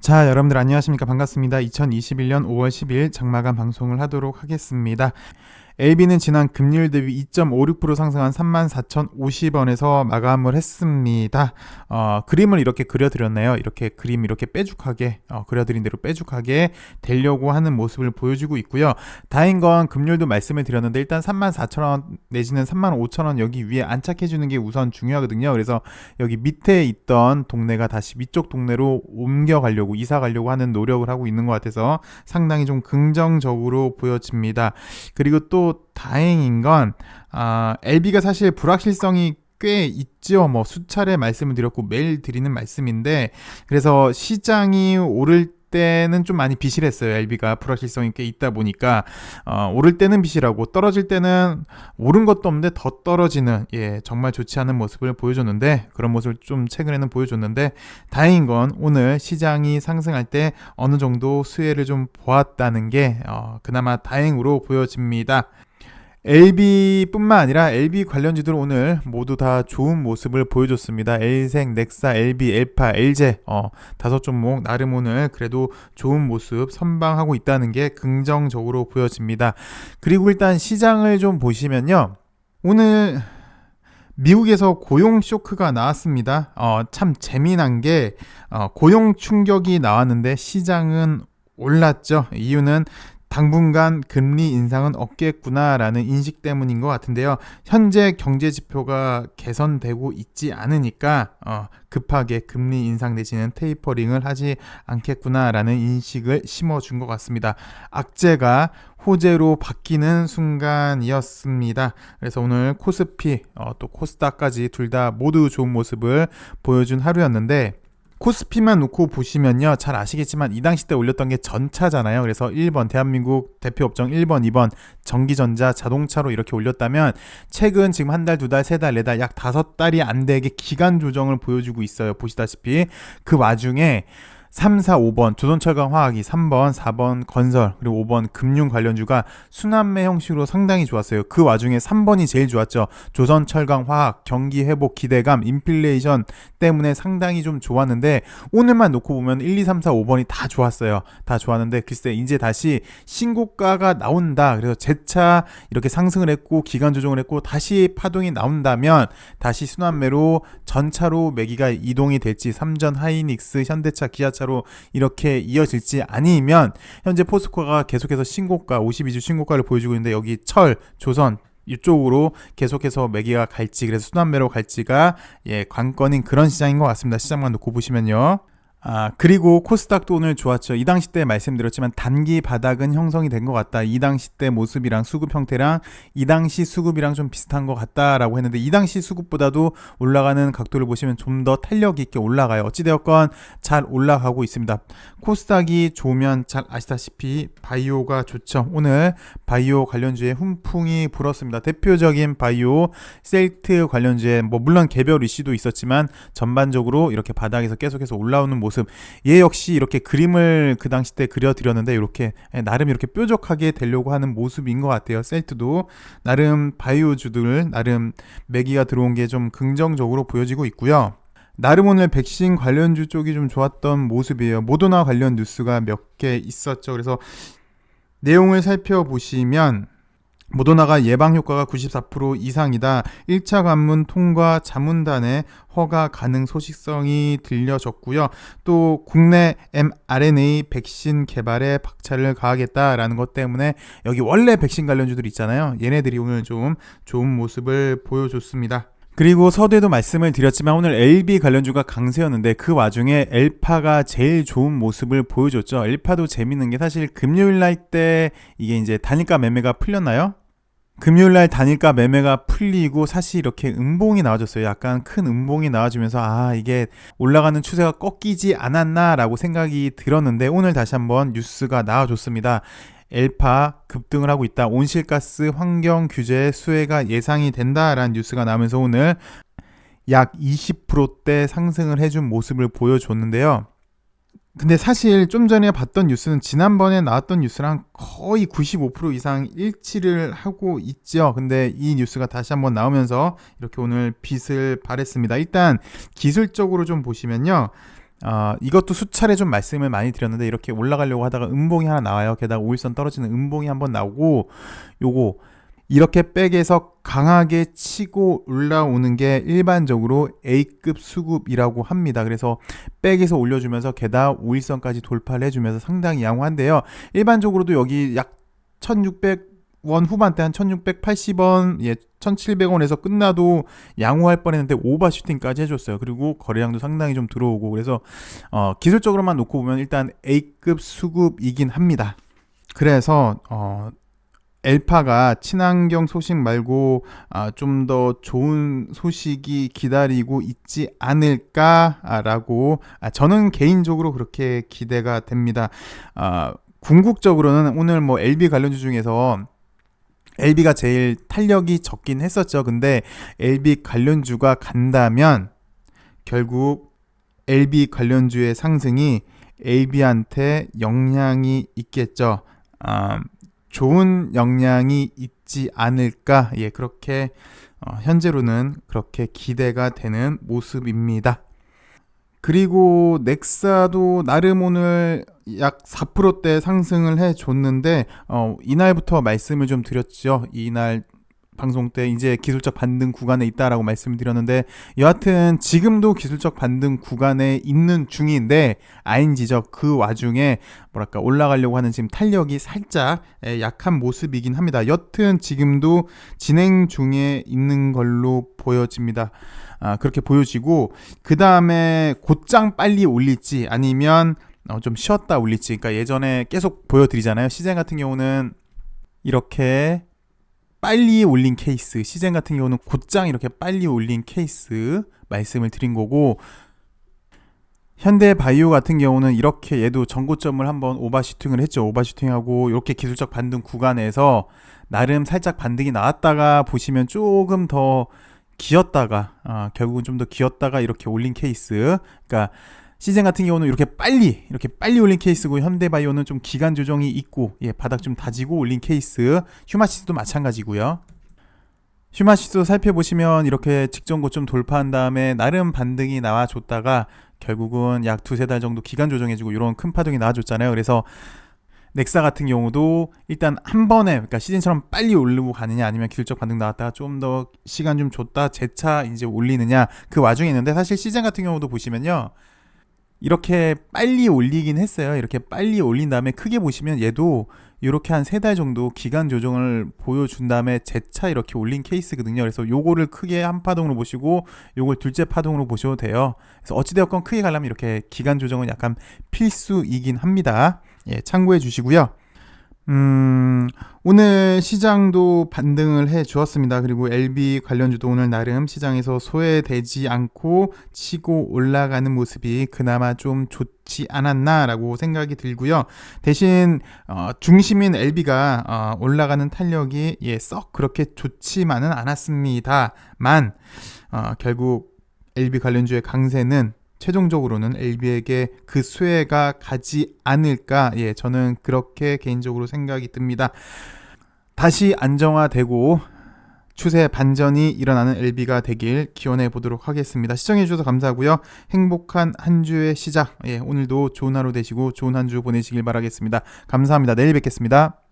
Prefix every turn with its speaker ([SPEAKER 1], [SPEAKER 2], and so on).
[SPEAKER 1] 자, 여러분들 안녕하십니까? 반갑습니다. 2021년 5월 10일 장마감 방송을 하도록 하겠습니다. LB는 지난 금요일 대비 2.56% 상승한 34,050원에서 마감을 했습니다. 그림을 이렇게 그려드렸네요. 이렇게 그림 이렇게 빼죽하게 그려드린 대로 빼죽하게 되려고 하는 모습을 보여주고 있고요. 다행인 건 금요일도 말씀을 드렸는데 일단 34,000원 내지는 35,000원 여기 위에 안착해주는 게 우선 중요하거든요. 그래서 여기 밑에 있던 동네가 다시 위쪽 동네로 옮겨가려고 이사 가려고 하는 노력을 하고 있는 것 같아서 상당히 좀 긍정적으로 보여집니다. 그리고 또 다행인 건 LB가 사실 불확실성이 꽤 있죠. 뭐 수차례 말씀을 드렸고 매일 드리는 말씀인데, 그래서 시장이 오를 때는 좀 많이 비실했어요. LB가 불확실성이 꽤 있다 보니까 오를 때는 비실하고 떨어질 때는 오른 것도 없는데 더 떨어지는 정말 좋지 않은 모습을 보여줬는데, 그런 모습을 좀 최근에는 보여줬는데, 다행인 건 오늘 시장이 상승할 때 어느 정도 수혜를 좀 보았다는 게 그나마 다행으로 보여집니다. LB뿐만 아니라 LB 관련주들 오늘 모두 다 좋은 모습을 보여줬습니다. 엘생, 넥사, LB, 엘파, LG 다섯 종목 나름 오늘 그래도 좋은 모습 선방하고 있다는 게 긍정적으로 보여집니다. 그리고 일단 시장을 좀 보시면요, 오늘 미국에서 고용 쇼크가 나왔습니다. 참 재미난 게 고용 충격이 나왔는데 시장은 올랐죠. 이유는 당분간 금리 인상은 없겠구나라는 인식 때문인 것 같은데요. 현재 경제 지표가 개선되고 있지 않으니까 급하게 금리 인상 내지는 테이퍼링을 하지 않겠구나라는 인식을 심어준 것 같습니다. 악재가 호재로 바뀌는 순간이었습니다. 그래서 오늘 코스피 또 코스닥까지 둘 다 모두 좋은 모습을 보여준 하루였는데, 코스피만 놓고 보시면요, 잘 아시겠지만 이 당시 때 올렸던 게 전차잖아요. 그래서 1번 대한민국 대표 업종 1번, 2번 전기전자, 자동차로 이렇게 올렸다면, 최근 지금 한 달, 두 달, 세 달, 네 달, 약 5달이 안 되게 기간 조정을 보여주고 있어요. 보시다시피 그 와중에 3, 4, 5번 조선철강화학이, 3번, 4번 건설, 그리고 5번 금융 관련주가 순환매 형식으로 상당히 좋았어요. 그 와중에 3번이 제일 좋았죠. 조선철강화학, 경기회복 기대감, 인플레이션 때문에 상당히 좀 좋았는데, 오늘만 놓고 보면 1, 2, 3, 4, 5번이 다 좋았어요. 다 좋았는데 글쎄 이제 다시 신고가가 나온다. 그래서 재차 이렇게 상승을 했고 기간 조정을 했고 다시 파동이 나온다면 다시 순환매로 전차로 매기가 이동이 될지, 삼전, 하이닉스, 현대차, 기아차로 이렇게 이어질지, 아니면 현재 포스코가 계속해서 신고가 52주 신고가를 보여주고 있는데 여기 철, 조선 이쪽으로 계속해서 매기가 갈지, 그래서 순환매로 갈지가 관건인 그런 시장인 것 같습니다. 시장만 놓고 보시면요. 그리고 코스닥도 오늘 좋았죠. 이 당시 때 말씀드렸지만 단기 바닥은 형성이 된 것 같다. 이 당시 때 모습이랑 수급 형태랑 이 당시 수급이랑 좀 비슷한 것 같다라고 했는데, 이 당시 수급보다도 올라가는 각도를 보시면 좀 더 탄력 있게 올라가요. 어찌되었건 잘 올라가고 있습니다. 코스닥이 좋으면 잘 아시다시피 바이오가 좋죠. 오늘 바이오 관련주에 훈풍이 불었습니다. 대표적인 바이오 셀트 관련주에 물론 개별 이슈도 있었지만 전반적으로 이렇게 바닥에서 계속해서 올라오는 모습, 얘 역시 이렇게 그림을 그 당시 때 그려드렸는데 이렇게 나름 이렇게 뾰족하게 되려고 하는 모습인 것 같아요. 셀트도 나름 바이오주들 나름 매기가 들어온 게 좀 긍정적으로 보여지고 있고요. 나름 오늘 백신 관련주 쪽이 좀 좋았던 모습이에요. 모더나 관련 뉴스가 몇 개 있었죠. 그래서 내용을 살펴보시면 모더나가 예방 효과가 94% 이상이다. 1차 관문 통과 자문단의 허가 가능 소식성이 들려졌고요. 또 국내 mRNA 백신 개발에 박차를 가하겠다라는 것 때문에 여기 원래 백신 관련주들 있잖아요. 얘네들이 오늘 좀 좋은 모습을 보여줬습니다. 그리고 서두에도 말씀을 드렸지만 오늘 LB 관련주가 강세였는데 그 와중에 엘파가 제일 좋은 모습을 보여줬죠. 엘파도 재밌는 게 사실 금요일날 때 이게 이제 단일가 매매가 풀렸나요? 금요일날 단일가 매매가 풀리고 사실 이렇게 음봉이 나와줬어요. 약간 큰 음봉이 나와주면서 이게 올라가는 추세가 꺾이지 않았나라고 생각이 들었는데, 오늘 다시 한번 뉴스가 나와줬습니다. 엘파 급등을 하고 있다. 온실가스 환경 규제 수혜가 예상이 된다라는 뉴스가 나오면서 오늘 약 20%대 상승을 해준 모습을 보여줬는데요. 근데 사실 좀 전에 봤던 뉴스는 지난번에 나왔던 뉴스랑 거의 95% 이상 일치를 하고 있죠. 근데 이 뉴스가 다시 한번 나오면서 이렇게 오늘 빛을 발했습니다. 일단 기술적으로 좀 보시면요, 이것도 수차례 좀 말씀을 많이 드렸는데 이렇게 올라가려고 하다가 음봉이 하나 나와요. 게다가 5일선 떨어지는 음봉이 한번 나오고 요거 이렇게 백에서 강하게 치고 올라오는 게 일반적으로 A급 수급이라고 합니다. 그래서 백에서 올려주면서 게다가 5일선까지 돌파를 해주면서 상당히 양호한데요. 일반적으로도 여기 약 1600원 후반대 한 1680원, 1700원에서 끝나도 양호할 뻔했는데 오버슈팅까지 해줬어요. 그리고 거래량도 상당히 좀 들어오고 그래서 기술적으로만 놓고 보면 일단 A급 수급이긴 합니다. 그래서 엘파가 친환경 소식 말고 좀 더 좋은 소식이 기다리고 있지 않을까라고 저는 개인적으로 그렇게 기대가 됩니다. 궁극적으로는 오늘 뭐 LB 관련주 중에서 LB가 제일 탄력이 적긴 했었죠. 근데 LB 관련주가 간다면 결국 LB 관련주의 상승이 LB한테 영향이 있겠죠. 좋은 영향이 있지 않을까? 그렇게 현재로는 그렇게 기대가 되는 모습입니다. 그리고 넥사도 나름 오늘 약 4%대 상승을 해줬는데 이날부터 말씀을 좀 드렸죠. 이날 방송 때 이제 기술적 반등 구간에 있다라고 말씀을 드렸는데 여하튼 지금도 기술적 반등 구간에 있는 중인데 ING죠. 그 와중에 뭐랄까 올라가려고 하는 지금 탄력이 살짝 약한 모습이긴 합니다. 여튼 지금도 진행 중에 있는 걸로 보여집니다. 그렇게 보여지고 그 다음에 곧장 빨리 올릴지 아니면 좀 쉬었다 올릴지. 그러니까 예전에 계속 보여드리잖아요. 시장 같은 경우는 이렇게 빨리 올린 케이스, 시젠 같은 경우는 곧장 이렇게 빨리 올린 케이스 말씀을 드린 거고 현대바이오 같은 경우는 이렇게 얘도 전고점을 한번 오버슈팅을 했죠. 오버슈팅하고 이렇게 기술적 반등 구간에서 나름 살짝 반등이 나왔다가 보시면 조금 더 기었다가 결국은 좀 더 기었다가 이렇게 올린 케이스. 그러니까 시즌 같은 경우는 이렇게 빨리 올린 케이스고 현대바이오는 좀 기간 조정이 있고 바닥 좀 다지고 올린 케이스. 휴마시스도 마찬가지고요. 휴마시스 살펴보시면 이렇게 직전 고점 돌파한 다음에 나름 반등이 나와줬다가 결국은 약 두세 달 정도 기간 조정해주고 이런 큰 파동이 나와줬잖아요. 그래서 넥사 같은 경우도 일단 한 번에 그러니까 시즌처럼 빨리 올리고 가느냐 아니면 기술적 반등 나왔다가 좀 더 시간 좀 줬다 재차 이제 올리느냐 그 와중에 있는데 사실 시즌 같은 경우도 보시면요. 이렇게 빨리 올리긴 했어요. 이렇게 빨리 올린 다음에 크게 보시면 얘도 이렇게 한 3달 정도 기간 조정을 보여준 다음에 재차 이렇게 올린 케이스거든요. 그래서 요거를 크게 한 파동으로 보시고 요걸 둘째 파동으로 보셔도 돼요. 그래서 어찌되었건 크게 가려면 이렇게 기간 조정은 약간 필수이긴 합니다. 참고해 주시고요. 오늘 시장도 반등을 해 주었습니다. 그리고 LB 관련주도 오늘 나름 시장에서 소외되지 않고 치고 올라가는 모습이 그나마 좀 좋지 않았나라고 생각이 들고요. 대신 중심인 LB가 올라가는 탄력이 썩 그렇게 좋지만은 않았습니다만 결국 LB 관련주의 강세는 최종적으로는 LB에게 그 수혜가 가지 않을까 저는 그렇게 개인적으로 생각이 듭니다. 다시 안정화되고 추세 반전이 일어나는 LB가 되길 기원해 보도록 하겠습니다. 시청해 주셔서 감사하고요. 행복한 한 주의 시작 오늘도 좋은 하루 되시고 좋은 한 주 보내시길 바라겠습니다. 감사합니다. 내일 뵙겠습니다.